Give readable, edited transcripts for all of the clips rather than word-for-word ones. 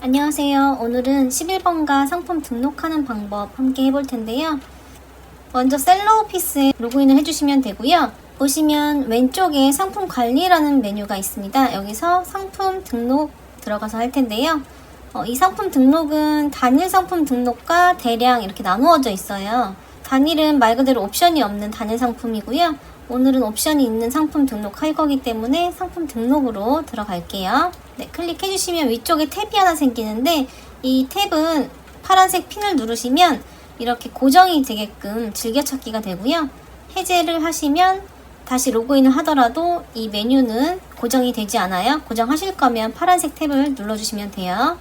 안녕하세요. 오늘은 11번가 상품 등록하는 방법 함께 해볼 텐데요. 먼저 셀러오피스에 로그인을 해주시면 되고요. 보시면 왼쪽에 상품 관리라는 메뉴가 있습니다. 여기서 상품 등록 들어가서 할 텐데요. 이 상품 등록은 단일 상품 등록과 대량 이렇게 나누어져 있어요. 단일은 말 그대로 옵션이 없는 단일 상품이고요. 오늘은 옵션이 있는 상품 등록할 거기 때문에 상품 등록으로 들어갈게요. 네, 클릭해주시면 위쪽에 탭이 하나 생기는데 이 탭은 파란색 핀을 누르시면 이렇게 고정이 되게끔 즐겨찾기가 되고요. 해제를 하시면 다시 로그인을 하더라도 이 메뉴는 고정이 되지 않아요. 고정하실 거면 파란색 탭을 눌러주시면 돼요.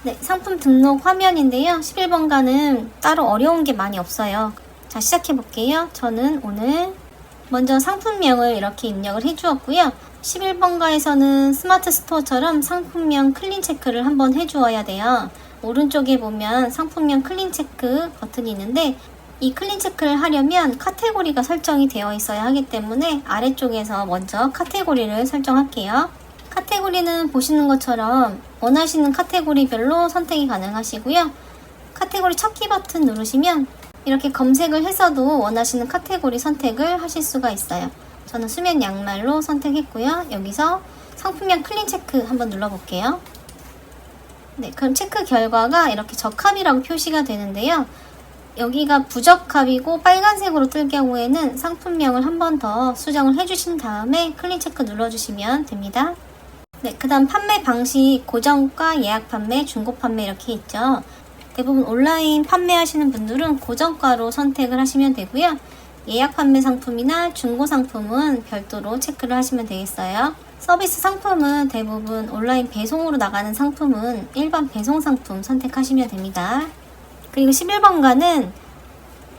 네, 상품 등록 화면인데요. 11번가는 따로 어려운 게 많이 없어요. 자, 시작해 볼게요. 저는 오늘 먼저 상품명을 이렇게 입력을 해주었고요. 11번가에서는 스마트 스토어처럼 상품명 클린 체크를 한번 해주어야 돼요. 오른쪽에 보면 상품명 클린 체크 버튼이 있는데 이 클린 체크를 하려면 카테고리가 설정이 되어 있어야 하기 때문에 아래쪽에서 먼저 카테고리를 설정할게요. 카테고리는 보시는 것처럼 원하시는 카테고리별로 선택이 가능하시고요. 카테고리 찾기 버튼 누르시면 이렇게 검색을 해서도 원하시는 카테고리 선택을 하실 수가 있어요. 저는 수면 양말로 선택했고요. 여기서 상품명 클린 체크 한번 눌러볼게요. 네, 그럼 체크 결과가 이렇게 적합이라고 표시가 되는데요. 여기가 부적합이고 빨간색으로 뜰 경우에는 상품명을 한 번 더 수정을 해주신 다음에 클린 체크 눌러주시면 됩니다. 네, 그 다음 판매 방식 고정가, 예약 판매, 중고 판매 이렇게 있죠. 대부분 온라인 판매하시는 분들은 고정가로 선택을 하시면 되고요. 예약 판매 상품이나 중고 상품은 별도로 체크를 하시면 되겠어요. 서비스 상품은 대부분 온라인 배송으로 나가는 상품은 일반 배송 상품 선택하시면 됩니다. 그리고 11번가는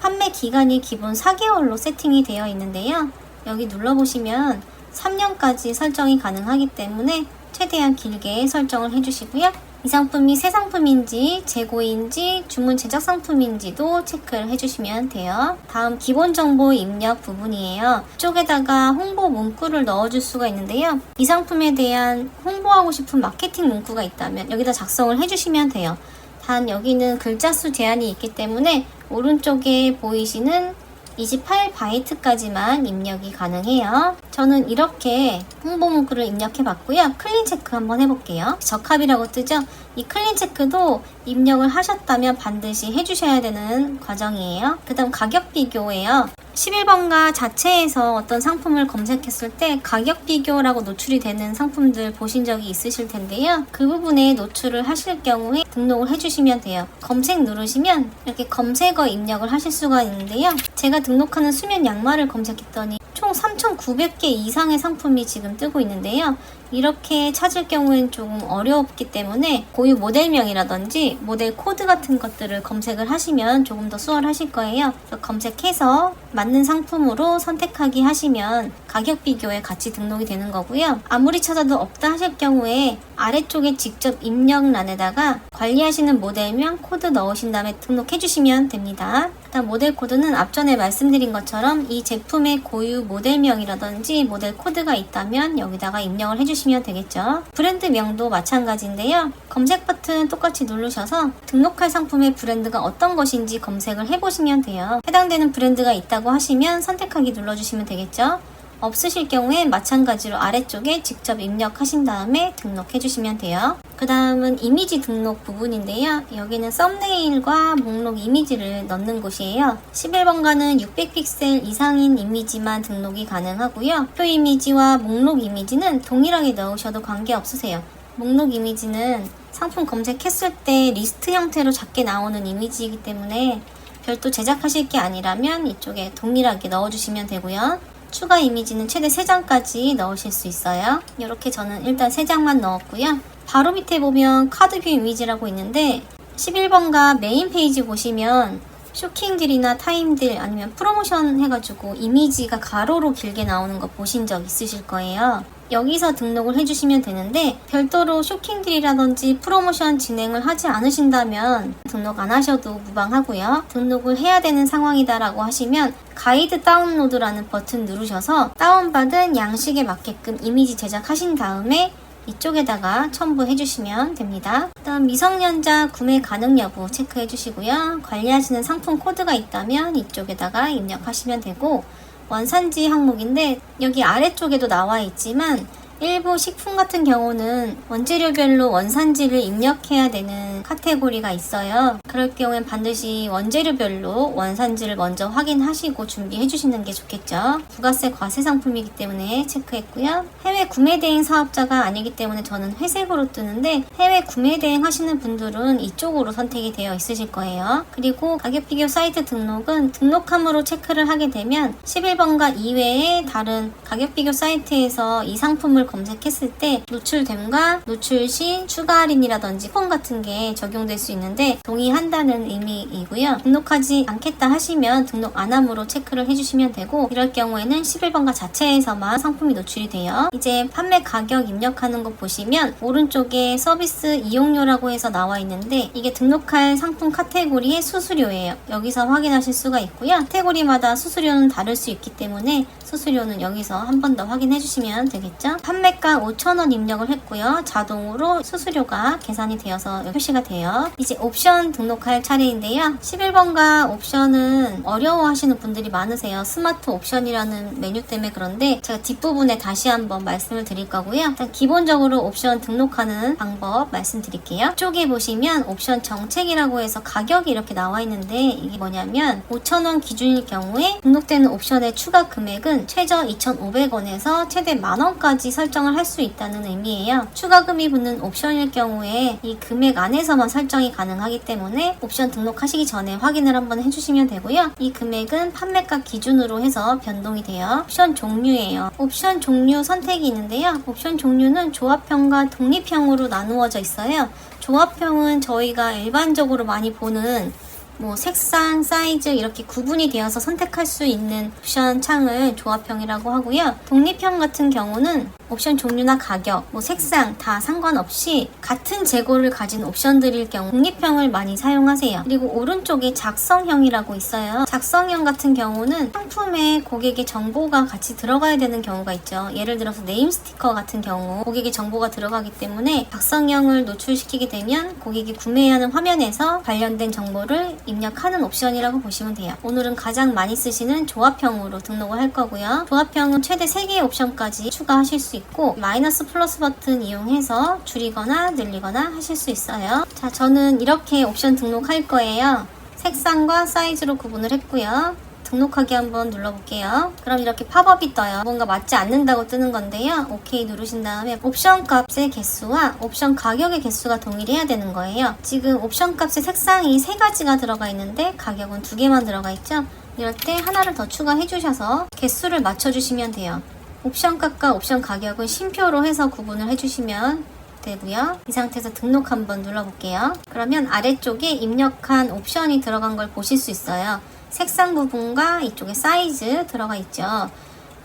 판매 기간이 기본 4개월로 세팅이 되어 있는데요. 여기 눌러보시면 3년까지 설정이 가능하기 때문에 최대한 길게 설정을 해주시고요. 이 상품이 새 상품인지 재고인지 주문 제작 상품인지도 체크를 해주시면 돼요. 다음 기본 정보 입력 부분이에요. 이쪽에다가 홍보 문구를 넣어줄 수가 있는데요. 이 상품에 대한 홍보하고 싶은 마케팅 문구가 있다면 여기다 작성을 해주시면 돼요. 단 여기는 글자 수 제한이 있기 때문에 오른쪽에 보이시는 28바이트까지만 입력이 가능해요. 저는 이렇게 홍보 문구를 입력해 봤고요. 클린 체크 한번 해볼게요. 적합이라고 뜨죠? 이 클린 체크도 입력을 하셨다면 반드시 해주셔야 되는 과정이에요. 그 다음 가격 비교예요. 11번가 자체에서 어떤 상품을 검색했을 때 가격 비교라고 노출이 되는 상품들 보신 적이 있으실 텐데요. 그 부분에 노출을 하실 경우에 등록을 해주시면 돼요. 검색 누르시면 이렇게 검색어 입력을 하실 수가 있는데요. 제가 등록하는 수면 양말을 검색했더니 총 3,900개 이상의 상품이 지금 뜨고 있는데요. 이렇게 찾을 경우엔 조금 어렵기 때문에 고유 모델명이라든지 모델 코드 같은 것들을 검색을 하시면 조금 더 수월하실 거예요. 그래서 검색해서 맞는 상품으로 선택하기 하시면 가격 비교에 같이 등록이 되는 거고요. 아무리 찾아도 없다 하실 경우에 아래쪽에 직접 입력란에다가 관리하시는 모델명 코드 넣으신 다음에 등록해 주시면 됩니다. 일단 모델 코드는 앞전에 말씀드린 것처럼 이 제품의 고유 모델명이라든지 모델 코드가 있다면 여기다가 입력을 해주시면 되겠죠. 브랜드명도 마찬가지인데요. 검색 버튼 똑같이 누르셔서 등록할 상품의 브랜드가 어떤 것인지 검색을 해보시면 돼요. 해당되는 브랜드가 있다고 하시면 선택하기 눌러주시면 되겠죠. 없으실 경우에 마찬가지로 아래쪽에 직접 입력하신 다음에 등록해 주시면 돼요. 그 다음은 이미지 등록 부분인데요. 여기는 썸네일과 목록 이미지를 넣는 곳이에요. 11번가는 600픽셀 이상인 이미지만 등록이 가능하고요. 표 이미지와 목록 이미지는 동일하게 넣으셔도 관계없으세요. 목록 이미지는 상품 검색했을 때 리스트 형태로 작게 나오는 이미지이기 때문에 별도 제작하실 게 아니라면 이쪽에 동일하게 넣어주시면 되고요. 추가 이미지는 최대 3장까지 넣으실 수 있어요. 이렇게 저는 일단 3장만 넣었고요. 바로 밑에 보면 카드 뷰 이미지라고 있는데 11번가 메인 페이지 보시면 쇼킹딜이나 타임딜 아니면 프로모션 해가지고 이미지가 가로로 길게 나오는 거 보신 적 있으실 거예요. 여기서 등록을 해주시면 되는데 별도로 쇼킹딜이라든지 프로모션 진행을 하지 않으신다면 등록 안 하셔도 무방하고요. 등록을 해야 되는 상황이다라고 하시면 가이드 다운로드라는 버튼 누르셔서 다운받은 양식에 맞게끔 이미지 제작하신 다음에 이쪽에다가 첨부해 주시면 됩니다. 다음 미성년자 구매 가능 여부 체크해 주시고요. 관리하시는 상품 코드가 있다면 이쪽에다가 입력하시면 되고, 원산지 항목인데 여기 아래쪽에도 나와 있지만 일부 식품 같은 경우는 원재료별로 원산지를 입력해야 되는 카테고리가 있어요. 그럴 경우엔 반드시 원재료별로 원산지를 먼저 확인하시고 준비해 주시는 게 좋겠죠. 부가세 과세 상품이기 때문에 체크했고요. 해외 구매 대행 사업자가 아니기 때문에 저는 회색으로 뜨는데, 해외 구매 대행 하시는 분들은 이쪽으로 선택이 되어 있으실 거예요. 그리고 가격 비교 사이트 등록은 등록함으로 체크를 하게 되면 11번가 이외에 다른 가격 비교 사이트에서 이 상품을 검색했을 때 노출됨과 노출 시 추가 할인이라든지 쿠폰 같은 게 적용될 수 있는데 동의한다는 의미이고요. 등록하지 않겠다 하시면 등록 안 함으로 체크를 해주시면 되고, 이럴 경우에는 11번가 자체에서만 상품이 노출이 돼요. 이제 판매 가격 입력하는 거 보시면 오른쪽에 서비스 이용료라고 해서 나와 있는데 이게 등록할 상품 카테고리의 수수료예요. 여기서 확인하실 수가 있고요. 카테고리마다 수수료는 다를 수 있기 때문에 수수료는 여기서 한 번 더 확인해 주시면 되겠죠. 판매가 5,000원 입력을 했고요. 자동으로 수수료가 계산이 되어서 표시가 돼요. 이제 옵션 등록할 차례인데요. 11번가 옵션은 어려워하시는 분들이 많으세요. 스마트 옵션이라는 메뉴 때문에. 그런데 제가 뒷부분에 다시 한번 말씀을 드릴 거고요. 일단 기본적으로 옵션 등록하는 방법 말씀드릴게요. 이쪽에 보시면 옵션 정책이라고 해서 가격이 이렇게 나와 있는데, 이게 뭐냐면 5,000원 기준일 경우에 등록되는 옵션의 추가 금액은 최저 2,500원에서 최대 10,000원까지 설정을 할 수 있다는 의미예요. 추가금이 붙는 옵션일 경우에 이 금액 안에서만 설정이 가능하기 때문에 옵션 등록하시기 전에 확인을 한번 해주시면 되고요. 이 금액은 판매가 기준으로 해서 변동이 돼요. 옵션 종류예요. 옵션 종류 선택이 있는데요. 옵션 종류는 조합형과 독립형으로 나누어져 있어요. 조합형은 저희가 일반적으로 많이 보는 색상, 사이즈 이렇게 구분이 되어서 선택할 수 있는 옵션 창을 조합형이라고 하고요. 독립형 같은 경우는 옵션 종류나 가격, 색상 다 상관없이 같은 재고를 가진 옵션들일 경우 독립형을 많이 사용하세요. 그리고 오른쪽에 작성형이라고 있어요. 작성형 같은 경우는 상품에 고객의 정보가 같이 들어가야 되는 경우가 있죠. 예를 들어서 네임 스티커 같은 경우 고객의 정보가 들어가기 때문에 작성형을 노출시키게 되면 고객이 구매하는 화면에서 관련된 정보를 입력하는 옵션이라고 보시면 돼요. 오늘은 가장 많이 쓰시는 조합형으로 등록을 할 거고요. 조합형은 최대 3개의 옵션까지 추가하실 수 있고 마이너스 플러스 버튼 이용해서 줄이거나 늘리거나 하실 수 있어요. 자, 저는 이렇게 옵션 등록할 거예요. 색상과 사이즈로 구분을 했고요. 등록하기 한번 눌러볼게요. 그럼 이렇게 팝업이 떠요. 뭔가 맞지 않는다고 뜨는 건데요. 오케이 누르신 다음에 옵션 값의 개수와 옵션 가격의 개수가 동일해야 되는 거예요. 지금 옵션 값의 색상이 3가지가 들어가 있는데 가격은 2개만 들어가 있죠. 이럴 때 하나를 더 추가해 주셔서 개수를 맞춰주시면 돼요. 옵션 값과 옵션 가격은 쉼표로 해서 구분을 해주시면 되고요. 이 상태에서 등록 한번 눌러볼게요. 그러면 아래쪽에 입력한 옵션이 들어간 걸 보실 수 있어요. 색상 부분과 이쪽에 사이즈 들어가 있죠.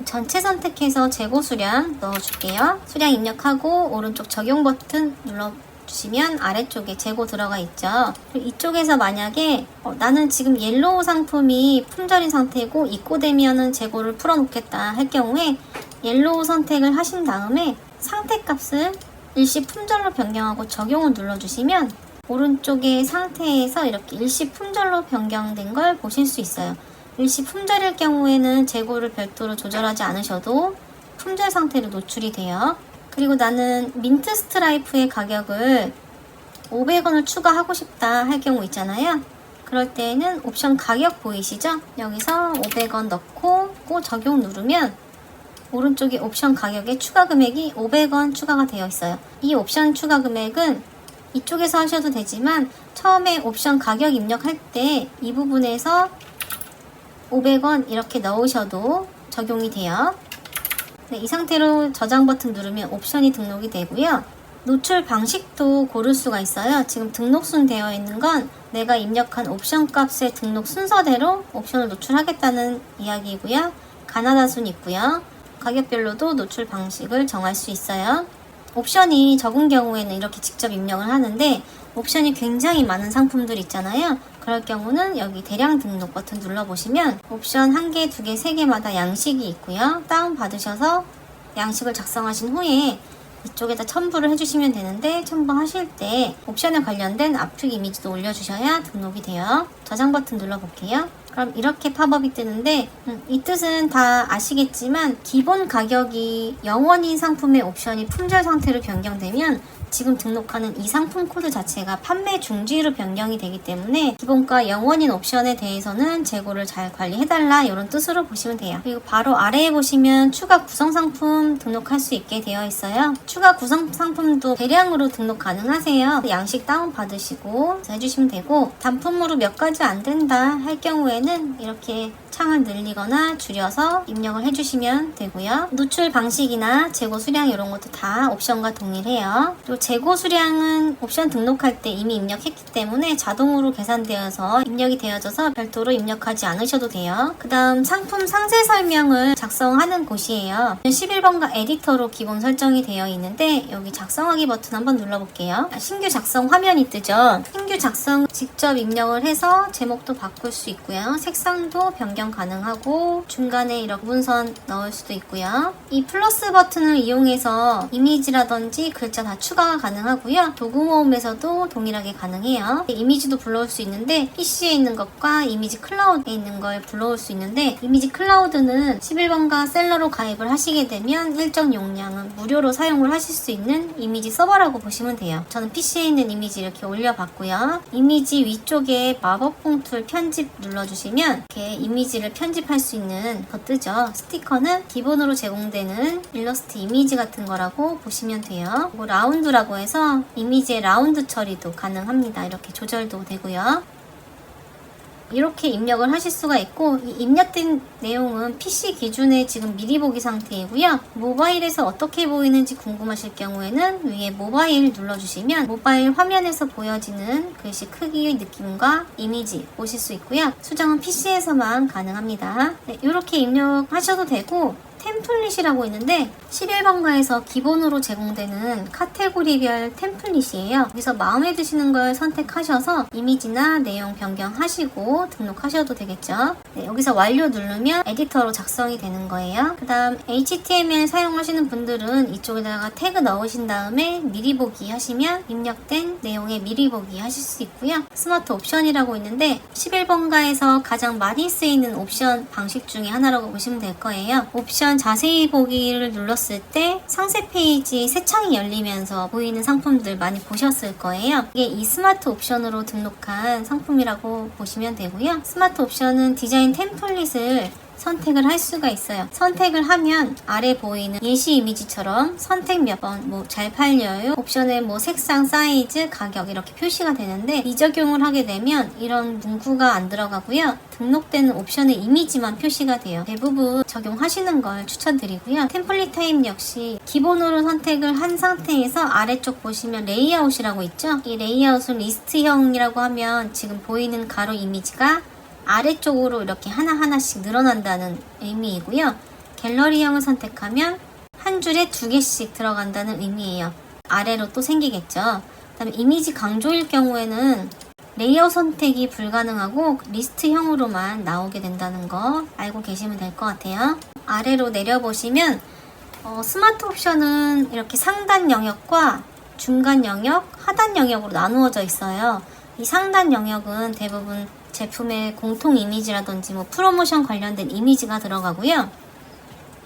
전체 선택해서 재고 수량 넣어줄게요. 수량 입력하고 오른쪽 적용 버튼 눌러주시면 아래쪽에 재고 들어가 있죠. 이쪽에서 만약에 나는 지금 옐로우 상품이 품절인 상태고 입고되면은 재고를 풀어놓겠다 할 경우에 옐로우 선택을 하신 다음에 상태값을 일시 품절로 변경하고 적용을 눌러주시면 오른쪽의 상태에서 이렇게 일시 품절로 변경된 걸 보실 수 있어요. 일시 품절일 경우에는 재고를 별도로 조절하지 않으셔도 품절 상태로 노출이 돼요. 그리고 나는 민트 스트라이프의 가격을 500원을 추가하고 싶다 할 경우 있잖아요. 그럴 때는 옵션 가격 보이시죠? 여기서 500원 넣고 적용 누르면 오른쪽에 옵션 가격에 추가 금액이 500원 추가가 되어 있어요. 이 옵션 추가 금액은 이쪽에서 하셔도 되지만 처음에 옵션 가격 입력할 때 이 부분에서 500원 이렇게 넣으셔도 적용이 돼요. 네, 이 상태로 저장 버튼 누르면 옵션이 등록이 되고요. 노출 방식도 고를 수가 있어요. 지금 등록순 되어 있는 건 내가 입력한 옵션 값의 등록 순서대로 옵션을 노출하겠다는 이야기이고요. 가나다 순 있고요. 가격별로도 노출 방식을 정할 수 있어요. 옵션이 적은 경우에는 이렇게 직접 입력을 하는데 옵션이 굉장히 많은 상품들 있잖아요. 그럴 경우는 여기 대량 등록 버튼 눌러보시면 옵션 1개, 2개, 3개마다 양식이 있고요. 다운받으셔서 양식을 작성하신 후에 이쪽에다 첨부를 해주시면 되는데 첨부하실 때 옵션에 관련된 압축 이미지도 올려주셔야 등록이 돼요. 저장 버튼 눌러볼게요. 그럼 이렇게 팝업이 뜨는데 이 뜻은 다 아시겠지만 기본 가격이 0원인 상품의 옵션이 품절 상태로 변경되면 지금 등록하는 이 상품 코드 자체가 판매 중지로 변경이 되기 때문에 기본가 0원인 옵션에 대해서는 재고를 잘 관리해달라 이런 뜻으로 보시면 돼요. 그리고 바로 아래에 보시면 추가 구성 상품 등록할 수 있게 되어 있어요. 추가 구성 상품도 대량으로 등록 가능하세요. 양식 다운 받으시고 해주시면 되고 단품으로 몇 가지 안 된다 할 경우에는 이렇게 창을 늘리거나 줄여서 입력을 해주시면 되고요. 노출 방식이나 재고 수량 이런 것도 다 옵션과 동일해요. 그리고 재고 수량은 옵션 등록할 때 이미 입력했기 때문에 자동으로 계산되어서 입력이 되어져서 별도로 입력하지 않으셔도 돼요. 그 다음 상품 상세 설명을 작성하는 곳이에요. 11번가 에디터로 기본 설정이 되어 있는데 여기 작성하기 버튼 한번 눌러볼게요. 신규 작성 화면이 뜨죠. 신규 작성 직접 입력을 해서 제목도 바꿀 수 있고요. 색상도 변경 가능하고 중간에 이렇게 문선 넣을 수도 있고요. 이 플러스 버튼을 이용해서 이미지라든지 글자 다 추가가 가능하고요. 도구 모음에서도 동일하게 가능해요. 이미지도 불러올 수 있는데 PC에 있는 것과 이미지 클라우드에 있는 걸 불러올 수 있는데 이미지 클라우드는 11번가 셀러로 가입을 하시게 되면 일정 용량은 무료로 사용을 하실 수 있는 이미지 서버라고 보시면 돼요. 저는 PC에 있는 이미지 이렇게 올려봤고요. 이미지 위쪽에 마법 봉투 편집 눌러주시면 이렇게 이미지를 편집할 수 있는 거 뜨죠. 스티커는 기본으로 제공되는 일러스트 이미지 같은 거라고 보시면 돼요. 그리고 라운드라고 해서 이미지의 라운드 처리도 가능합니다. 이렇게 조절도 되고요. 이렇게 입력을 하실 수가 있고 이 입력된 내용은 PC 기준의 지금 미리 보기 상태이고요. 모바일에서 어떻게 보이는지 궁금하실 경우에는 위에 모바일 눌러주시면 모바일 화면에서 보여지는 글씨 크기의 느낌과 이미지 보실 수 있고요. 수정은 PC에서만 가능합니다. 네, 이렇게 입력하셔도 되고 템플릿이라고 있는데 11번가에서 기본으로 제공되는 카테고리별 템플릿이에요. 여기서 마음에 드시는 걸 선택하셔서 이미지나 내용 변경하시고 등록하셔도 되겠죠. 네, 여기서 완료 누르면 에디터로 작성이 되는 거예요. 그 다음 HTML 사용하시는 분들은 이쪽에다가 태그 넣으신 다음에 미리 보기 하시면 입력된 내용에 미리 보기 하실 수 있고요. 스마트 옵션이라고 있는데 11번가에서 가장 많이 쓰이는 옵션 방식 중에 하나라고 보시면 될 거예요. 옵션 자세히 보기를 눌렀을 때 상세 페이지 새 창이 열리면서 보이는 상품들 많이 보셨을 거예요. 이게 이 스마트 옵션으로 등록한 상품이라고 보시면 되고요. 스마트 옵션은 디자인 템플릿을 선택을 할 수가 있어요. 선택을 하면 아래 보이는 예시 이미지처럼 선택 몇 번, 잘 팔려요. 옵션에 색상, 사이즈, 가격 이렇게 표시가 되는데 미적용을 하게 되면 이런 문구가 안 들어가고요. 등록되는 옵션의 이미지만 표시가 돼요. 대부분 적용하시는 걸 추천드리고요. 템플릿 타입 역시 기본으로 선택을 한 상태에서 아래쪽 보시면 레이아웃이라고 있죠. 이 레이아웃은 리스트형이라고 하면 지금 보이는 가로 이미지가 아래쪽으로 이렇게 하나하나씩 늘어난다는 의미이고요. 갤러리형을 선택하면 한 줄에 2개씩 들어간다는 의미예요. 아래로 또 생기겠죠. 그 다음에 이미지 강조일 경우에는 레이아웃 선택이 불가능하고 리스트형으로만 나오게 된다는 거 알고 계시면 될 것 같아요. 아래로 내려보시면 스마트 옵션은 이렇게 상단 영역과 중간 영역, 하단 영역으로 나누어져 있어요. 이 상단 영역은 대부분 제품의 공통 이미지라든지 프로모션 관련된 이미지가 들어가고요.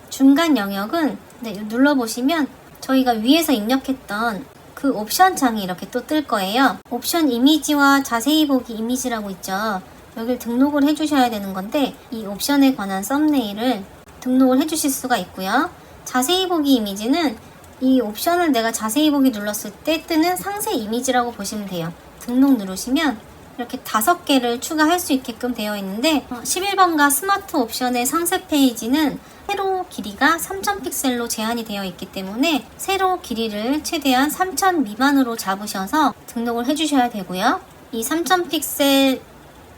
중간 영역은 눌러보시면 저희가 위에서 입력했던 그 옵션 창이 이렇게 또 뜰 거예요. 옵션 이미지와 자세히 보기 이미지라고 있죠. 여기를 등록을 해주셔야 되는 건데 이 옵션에 관한 썸네일을 등록을 해주실 수가 있고요. 자세히 보기 이미지는 이 옵션을 내가 자세히 보기 눌렀을 때 뜨는 상세 이미지라고 보시면 돼요. 등록 누르시면 이렇게 5개를 추가할 수 있게끔 되어 있는데 11번가 스마트 옵션의 상세 페이지는 세로 길이가 3000 픽셀로 제한이 되어 있기 때문에 세로 길이를 최대한 3000 미만으로 잡으셔서 등록을 해주셔야 되고요. 이 3000 픽셀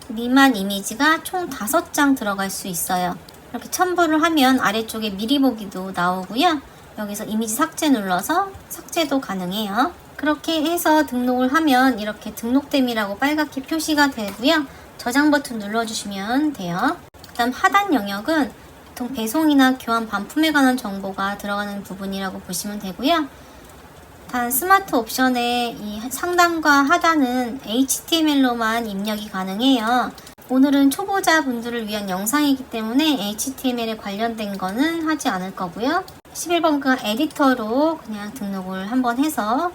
미만 이미지가 총 5장 들어갈 수 있어요. 이렇게 첨부를 하면 아래쪽에 미리 보기도 나오고요. 여기서 이미지 삭제 눌러서 삭제도 가능해요. 그렇게 해서 등록을 하면 이렇게 등록됨이라고 빨갛게 표시가 되고요. 저장 버튼 눌러주시면 돼요. 그 다음 하단 영역은 보통 배송이나 교환 반품에 관한 정보가 들어가는 부분이라고 보시면 되고요. 단 스마트 옵션의 이 상단과 하단은 HTML로만 입력이 가능해요. 오늘은 초보자분들을 위한 영상이기 때문에 HTML에 관련된 거는 하지 않을 거고요. 11번가 에디터로 그냥 등록을 한번 해서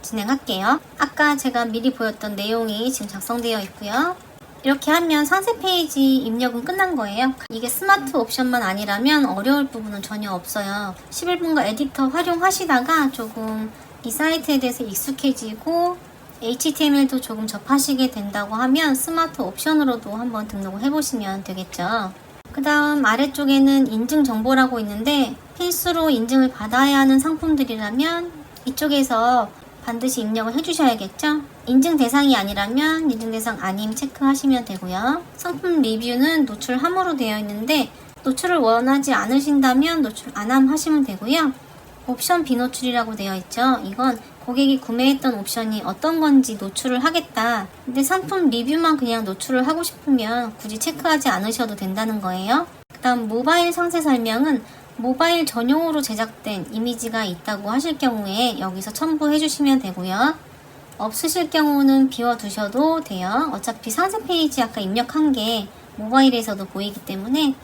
진행할게요. 아까 제가 미리 보였던 내용이 지금 작성되어 있고요. 이렇게 하면 상세 페이지 입력은 끝난 거예요. 이게 스마트 옵션만 아니라면 어려울 부분은 전혀 없어요. 11번가 에디터 활용하시다가 조금 이 사이트에 대해서 익숙해지고 HTML도 조금 접하시게 된다고 하면 스마트 옵션으로도 한번 등록을 해보시면 되겠죠. 그 다음 아래쪽에는 인증 정보라고 있는데 필수로 인증을 받아야 하는 상품들이라면 이쪽에서 반드시 입력을 해주셔야겠죠. 인증 대상이 아니라면 인증 대상 아님 체크하시면 되고요. 상품 리뷰는 노출함으로 되어 있는데 노출을 원하지 않으신다면 노출 안함 하시면 되고요. 옵션 비노출이라고 되어 있죠. 이건 고객이 구매했던 옵션이 어떤 건지 노출을 하겠다. 근데 상품 리뷰만 그냥 노출을 하고 싶으면 굳이 체크하지 않으셔도 된다는 거예요. 그 다음 모바일 상세 설명은 모바일 전용으로 제작된 이미지가 있다고 하실 경우에 여기서 첨부해 주시면 되고요. 없으실 경우는 비워두셔도 돼요. 어차피 상세 페이지 아까 입력한 게 모바일에서도 보이기 때문에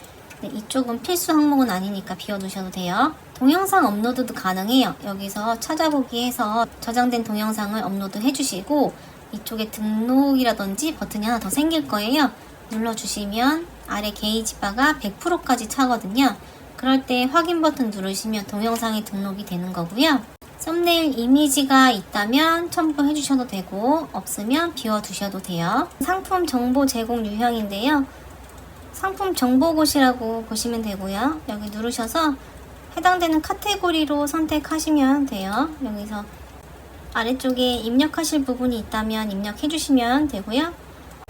이쪽은 필수 항목은 아니니까 비워두셔도 돼요. 동영상 업로드도 가능해요. 여기서 찾아보기 해서 저장된 동영상을 업로드 해주시고 이쪽에 등록이라든지 버튼이 하나 더 생길 거예요. 눌러주시면 아래 게이지 바가 100%까지 차거든요. 그럴 때 확인 버튼 누르시면 동영상이 등록이 되는 거고요. 썸네일 이미지가 있다면 첨부해 주셔도 되고 없으면 비워두셔도 돼요. 상품 정보 제공 유형인데요. 상품 정보곳이라고 보시면 되고요. 여기 누르셔서 해당되는 카테고리로 선택하시면 돼요. 여기서 아래쪽에 입력하실 부분이 있다면 입력해 주시면 되고요.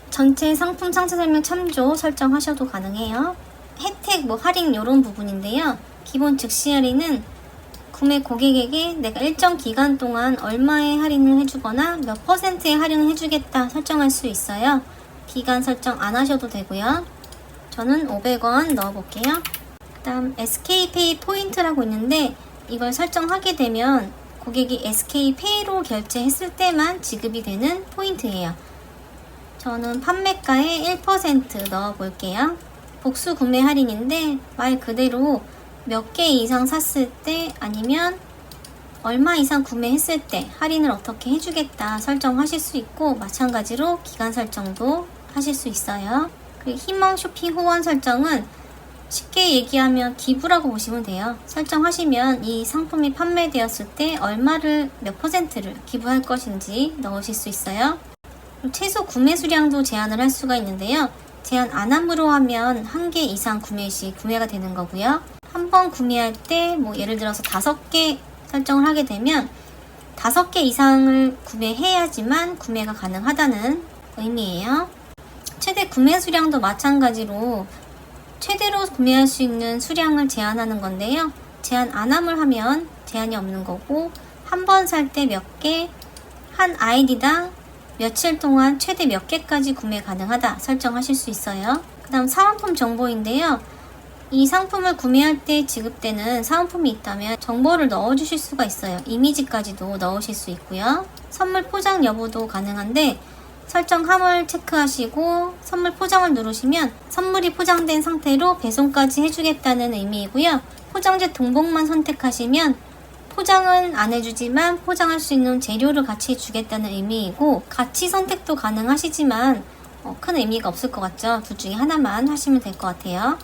전체 상품 상세 설명 참조 설정하셔도 가능해요. 혜택, 할인 이런 부분인데요. 기본 즉시 할인은 구매 고객에게 내가 일정 기간 동안 얼마의 할인을 해주거나 몇 %의 할인을 해주겠다 설정할 수 있어요. 기간 설정 안 하셔도 되고요. 저는 500원 넣어볼게요. 그 다음 SK페이 포인트라고 있는데 이걸 설정하게 되면 고객이 SK페이로 결제했을 때만 지급이 되는 포인트예요. 저는 판매가의 1% 넣어볼게요. 복수 구매 할인인데 말 그대로 몇 개 이상 샀을 때 아니면 얼마 이상 구매했을 때 할인을 어떻게 해주겠다 설정하실 수 있고 마찬가지로 기간 설정도 하실 수 있어요. 그리고 희망 쇼핑 호원 설정은 쉽게 얘기하면 기부라고 보시면 돼요. 설정하시면 이 상품이 판매되었을 때 얼마를 몇 %를 기부할 것인지 넣으실 수 있어요. 최소 구매 수량도 제한을 할 수가 있는데요. 제한 안함으로 하면 1개 이상 구매 시 구매가 되는 거고요. 한 번 구매할 때 예를 들어서 5개 설정을 하게 되면 5개 이상을 구매해야지만 구매가 가능하다는 의미예요. 최대 구매 수량도 마찬가지로 최대로 구매할 수 있는 수량을 제한하는 건데요. 제한 안함을 하면 제한이 없는 거고 한 번 살 때 몇 개, 한 아이디당 며칠 동안 최대 몇 개까지 구매 가능하다 설정하실 수 있어요. 그 다음 사은품 정보인데요. 이 상품을 구매할 때 지급되는 사은품이 있다면 정보를 넣어주실 수가 있어요. 이미지까지도 넣으실 수 있고요. 선물 포장 여부도 가능한데 설정함을 체크하시고 선물 포장을 누르시면 선물이 포장된 상태로 배송까지 해주겠다는 의미이고요. 포장재 동봉만 선택하시면 포장은 안 해주지만 포장할 수 있는 재료를 같이 주겠다는 의미이고 같이 선택도 가능하시지만 큰 의미가 없을 것 같죠. 둘 중에 하나만 하시면 될 것 같아요.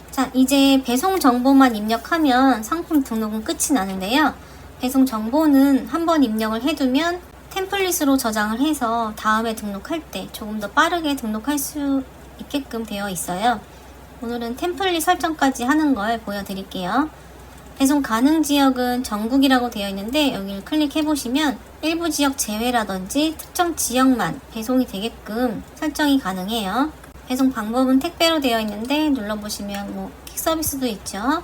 자, 이제 배송 정보만 입력하면 상품 등록은 끝이 나는데요. 배송 정보는 한번 입력을 해두면 템플릿으로 저장을 해서 다음에 등록할 때 조금 더 빠르게 등록할 수 있게끔 되어 있어요. 오늘은 템플릿 설정까지 하는 걸 보여드릴게요. 배송 가능 지역은 전국이라고 되어 있는데 여기를 클릭해 보시면 일부 지역 제외라든지 특정 지역만 배송이 되게끔 설정이 가능해요. 배송 방법은 택배로 되어 있는데 눌러보시면 퀵 서비스도 있죠.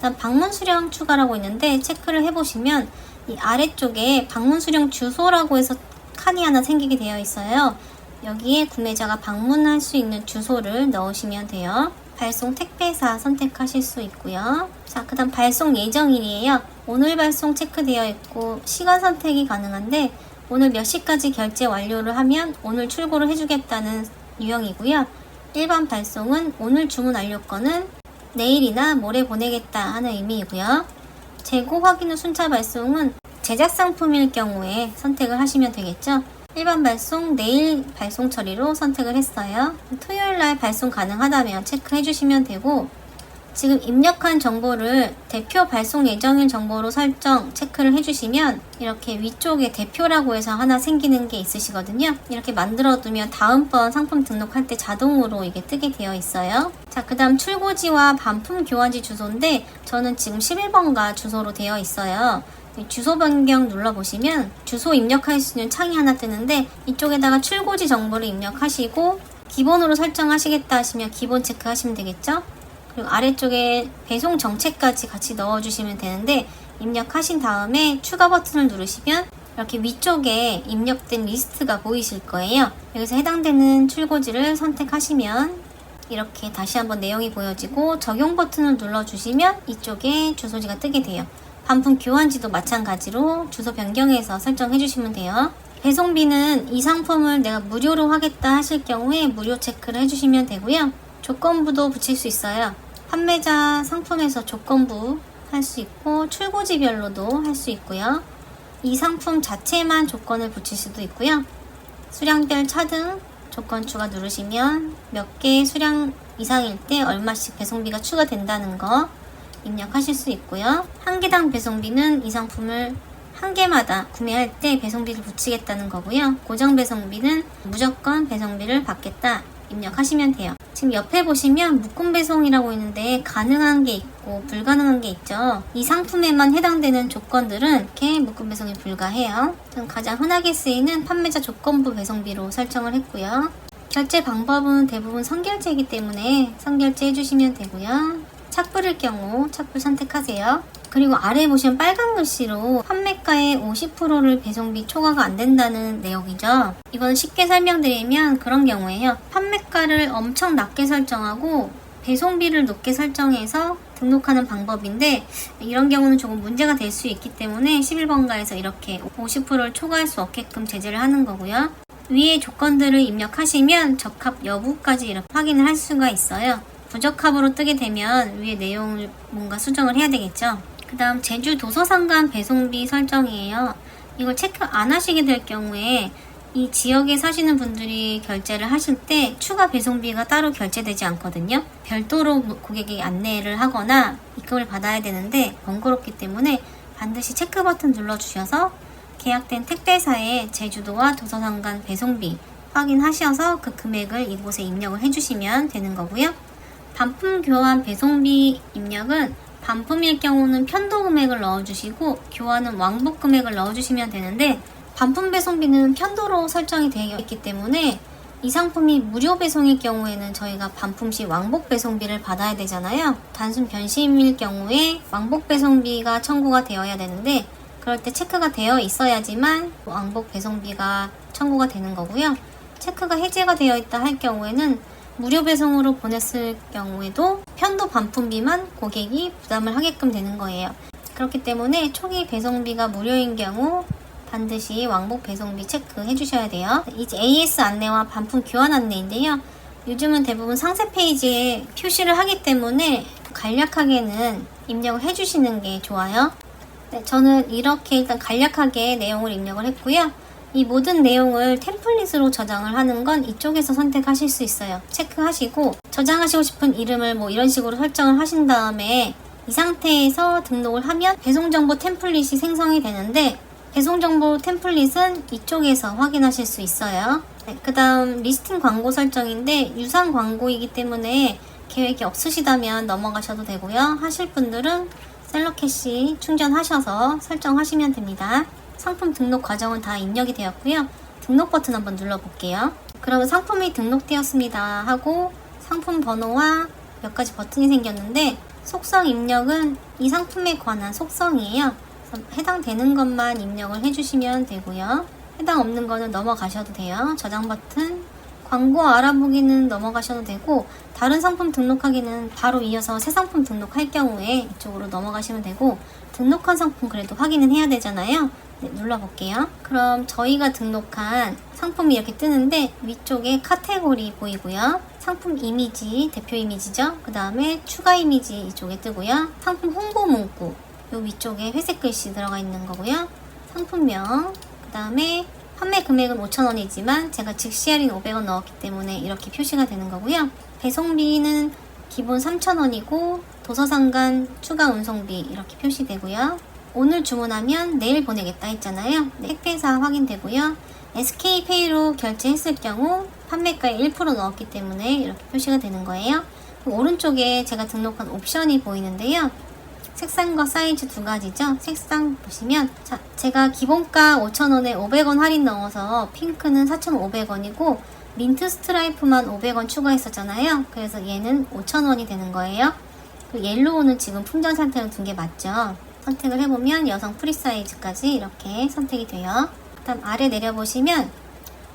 다음 방문 수령 추가라고 있는데 체크를 해보시면 이 아래쪽에 방문 수령 주소라고 해서 칸이 하나 생기게 되어 있어요. 여기에 구매자가 방문할 수 있는 주소를 넣으시면 돼요. 발송 택배사 선택하실 수 있고요. 자, 그 다음 발송 예정일이에요. 오늘 발송 체크되어 있고 시간 선택이 가능한데 오늘 몇 시까지 결제 완료를 하면 오늘 출고를 해주겠다는 유형이고요. 일반 발송은 오늘 주문 완료건은 내일이나 모레 보내겠다 하는 의미이고요. 재고 확인 후 순차 발송은 제작 상품일 경우에 선택을 하시면 되겠죠. 일반 발송, 내일 발송 처리로 선택을 했어요. 토요일날 발송 가능하다면 체크해 주시면 되고, 지금 입력한 정보를 대표 발송 예정일 정보로 설정 체크를 해주시면 이렇게 위쪽에 대표라고 해서 하나 생기는 게 있으시거든요. 이렇게 만들어두면 다음번 상품 등록할 때 자동으로 이게 뜨게 되어 있어요. 자, 그 다음 출고지와 반품 교환지 주소인데 저는 지금 11번가 주소로 되어 있어요. 주소 변경 눌러보시면 주소 입력할 수 있는 창이 하나 뜨는데 이쪽에다가 출고지 정보를 입력하시고 기본으로 설정하시겠다 하시면 기본 체크하시면 되겠죠. 그리고 아래쪽에 배송 정책까지 같이 넣어주시면 되는데 입력하신 다음에 추가 버튼을 누르시면 이렇게 위쪽에 입력된 리스트가 보이실 거예요. 여기서 해당되는 출고지를 선택하시면 이렇게 다시 한번 내용이 보여지고 적용 버튼을 눌러주시면 이쪽에 주소지가 뜨게 돼요. 반품 교환지도 마찬가지로 주소 변경해서 설정해 주시면 돼요. 배송비는 이 상품을 내가 무료로 하겠다 하실 경우에 무료 체크를 해주시면 되고요. 조건부도 붙일 수 있어요. 판매자 상품에서 조건부 할 수 있고 출고지별로도 할 수 있고요. 이 상품 자체만 조건을 붙일 수도 있고요. 수량별 차등 조건 추가 누르시면 몇 개의 수량 이상일 때 얼마씩 배송비가 추가된다는 거 입력하실 수 있고요. 한 개당 배송비는 이 상품을 한 개마다 구매할 때 배송비를 붙이겠다는 거고요. 고정 배송비는 무조건 배송비를 받겠다 입력하시면 돼요. 지금 옆에 보시면 묶음 배송이라고 있는데 가능한 게 있고 불가능한 게 있죠. 이 상품에만 해당되는 조건들은 이렇게 묶음 배송이 불가해요. 가장 흔하게 쓰이는 판매자 조건부 배송비로 설정을 했고요. 결제 방법은 대부분 선결제이기 때문에 선결제 해주시면 되고요. 착불일 경우 착불 선택하세요. 그리고 아래 보시면 빨간 글씨로 판매가의 50%를 배송비 초과가 안 된다는 내용이죠. 이건 쉽게 설명드리면 그런 경우에요. 판매가를 엄청 낮게 설정하고 배송비를 높게 설정해서 등록하는 방법인데 이런 경우는 조금 문제가 될 수 있기 때문에 11번가에서 이렇게 50%를 초과할 수 없게끔 제재를 하는 거고요. 위의 조건들을 입력하시면 적합 여부까지 이렇게 확인을 할 수가 있어요. 부적합으로 뜨게 되면 위에 내용을 뭔가 수정을 해야 되겠죠. 그 다음 제주 도서상간 배송비 설정이에요. 이걸 체크 안 하시게 될 경우에 이 지역에 사시는 분들이 결제를 하실 때 추가 배송비가 따로 결제되지 않거든요. 별도로 고객에게 안내를 하거나 입금을 받아야 되는데 번거롭기 때문에 반드시 체크 버튼 눌러주셔서 계약된 택배사의 제주도와 도서상간 배송비 확인하셔서 그 금액을 이곳에 입력을 해주시면 되는 거고요. 반품 교환 배송비 입력은 반품일 경우는 편도 금액을 넣어주시고 교환은 왕복 금액을 넣어주시면 되는데 반품 배송비는 편도로 설정이 되어 있기 때문에 이 상품이 무료 배송일 경우에는 저희가 반품 시 왕복 배송비를 받아야 되잖아요. 단순 변심일 경우에 왕복 배송비가 청구가 되어야 되는데 그럴 때 체크가 되어 있어야지만 왕복 배송비가 청구가 되는 거고요. 체크가 해제가 되어 있다 할 경우에는 무료 배송으로 보냈을 경우에도 편도 반품비만 고객이 부담을 하게끔 되는 거예요. 그렇기 때문에 초기 배송비가 무료인 경우 반드시 왕복 배송비 체크해 주셔야 돼요. 이제 AS 안내와 반품 교환 안내인데요. 요즘은 대부분 상세 페이지에 표시를 하기 때문에 간략하게는 입력을 해주시는 게 좋아요. 네, 저는 이렇게 일단 간략하게 내용을 입력을 했고요. 이 모든 내용을 템플릿으로 저장을 하는 건 이쪽에서 선택하실 수 있어요. 체크하시고 저장하시고 싶은 이름을 뭐 이런 식으로 설정을 하신 다음에 이 상태에서 등록을 하면 배송정보 템플릿이 생성이 되는데 배송정보 템플릿은 이쪽에서 확인하실 수 있어요. 네, 그 다음 리스팅 광고 설정인데 유상 광고이기 때문에 계획이 없으시다면 넘어가셔도 되고요. 하실 분들은 셀러캐시 충전하셔서 설정하시면 됩니다. 상품 등록 과정은 다 입력이 되었고요. 등록 버튼 한번 눌러볼게요. 그러면 상품이 등록되었습니다 하고 상품 번호와 몇 가지 버튼이 생겼는데 속성 입력은 이 상품에 관한 속성이에요. 그래서 해당되는 것만 입력을 해주시면 되고요. 해당 없는 거는 넘어가셔도 돼요. 저장 버튼, 광고 알아보기는 넘어가셔도 되고, 다른 상품 등록하기는 바로 이어서 새 상품 등록할 경우에 이쪽으로 넘어가시면 되고, 등록한 상품 그래도 확인은 해야 되잖아요. 네, 눌러볼게요. 그럼 저희가 등록한 상품이 이렇게 뜨는데 위쪽에 카테고리 보이고요. 상품 이미지, 대표 이미지죠. 그 다음에 추가 이미지 이쪽에 뜨고요. 상품 홍보 문구 요 위쪽에 회색 글씨 들어가 있는 거고요. 상품명, 그 다음에 판매 금액은 5,000원이지만 제가 즉시 할인 500원 넣었기 때문에 이렇게 표시가 되는 거고요. 배송비는 기본 3,000원이고 도서상간 추가 운송비 이렇게 표시되고요. 오늘 주문하면 내일 보내겠다 했잖아요. 네, 택배사 확인되고요. SK페이로 결제했을 경우 판매가에 1% 넣었기 때문에 이렇게 표시가 되는 거예요. 오른쪽에 제가 등록한 옵션이 보이는데요. 색상과 사이즈 두 가지죠. 색상 보시면 자, 제가 기본가 5,000원에 500원 할인 넣어서 핑크는 4,500원이고 민트 스트라이프만 500원 추가했었잖아요. 그래서 얘는 5,000원이 되는 거예요. 그 옐로우는 지금 품절 상태로 둔 게 맞죠. 선택을 해보면 여성 프리 사이즈까지 이렇게 선택이 돼요. 그다음 아래 내려보시면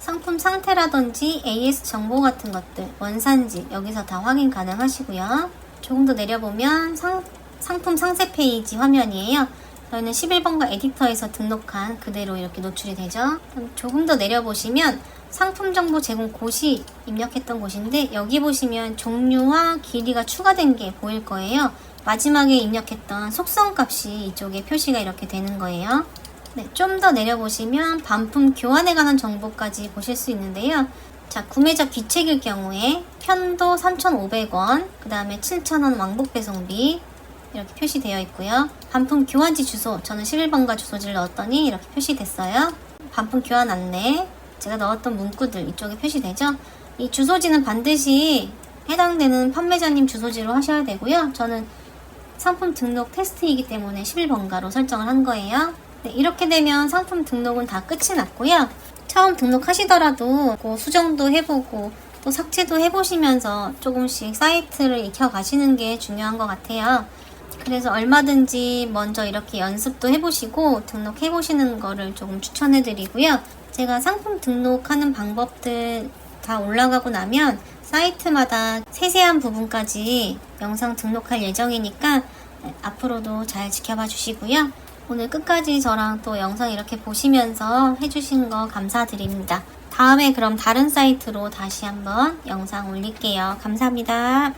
상품 상태라든지 AS 정보 같은 것들, 원산지 여기서 다 확인 가능하시고요. 조금 더 내려보면 상품 상세 페이지 화면이에요. 저희는 11번가 에디터에서 등록한 그대로 이렇게 노출이 되죠. 조금 더 내려보시면 상품 정보 제공 곳이 입력했던 곳인데 여기 보시면 종류와 길이가 추가된 게 보일 거예요. 마지막에 입력했던 속성 값이 이쪽에 표시가 이렇게 되는 거예요. 네, 좀 더 내려보시면 반품 교환에 관한 정보까지 보실 수 있는데요. 자, 구매자 귀책일 경우에 편도 3,500원, 그 다음에 7,000원 왕복 배송비 이렇게 표시되어 있고요. 반품 교환지 주소, 저는 11번가 주소지를 넣었더니 이렇게 표시됐어요. 반품 교환 안내, 제가 넣었던 문구들 이쪽에 표시되죠. 이 주소지는 반드시 해당되는 판매자님 주소지로 하셔야 되고요. 저는 상품 등록 테스트이기 때문에 11번가로 설정을 한 거예요. 네, 이렇게 되면 상품 등록은 다 끝이 났고요. 처음 등록하시더라도 수정도 해보고 또 삭제도 해보시면서 조금씩 사이트를 익혀가시는 게 중요한 것 같아요. 그래서 얼마든지 먼저 이렇게 연습도 해보시고 등록해보시는 거를 조금 추천해드리고요. 제가 상품 등록하는 방법들 다 올라가고 나면 사이트마다 세세한 부분까지 영상 등록할 예정이니까 앞으로도 잘 지켜봐 주시고요. 오늘 끝까지 저랑 또 영상 이렇게 보시면서 해주신 거 감사드립니다. 다음에 그럼 다른 사이트로 다시 한번 영상 올릴게요. 감사합니다.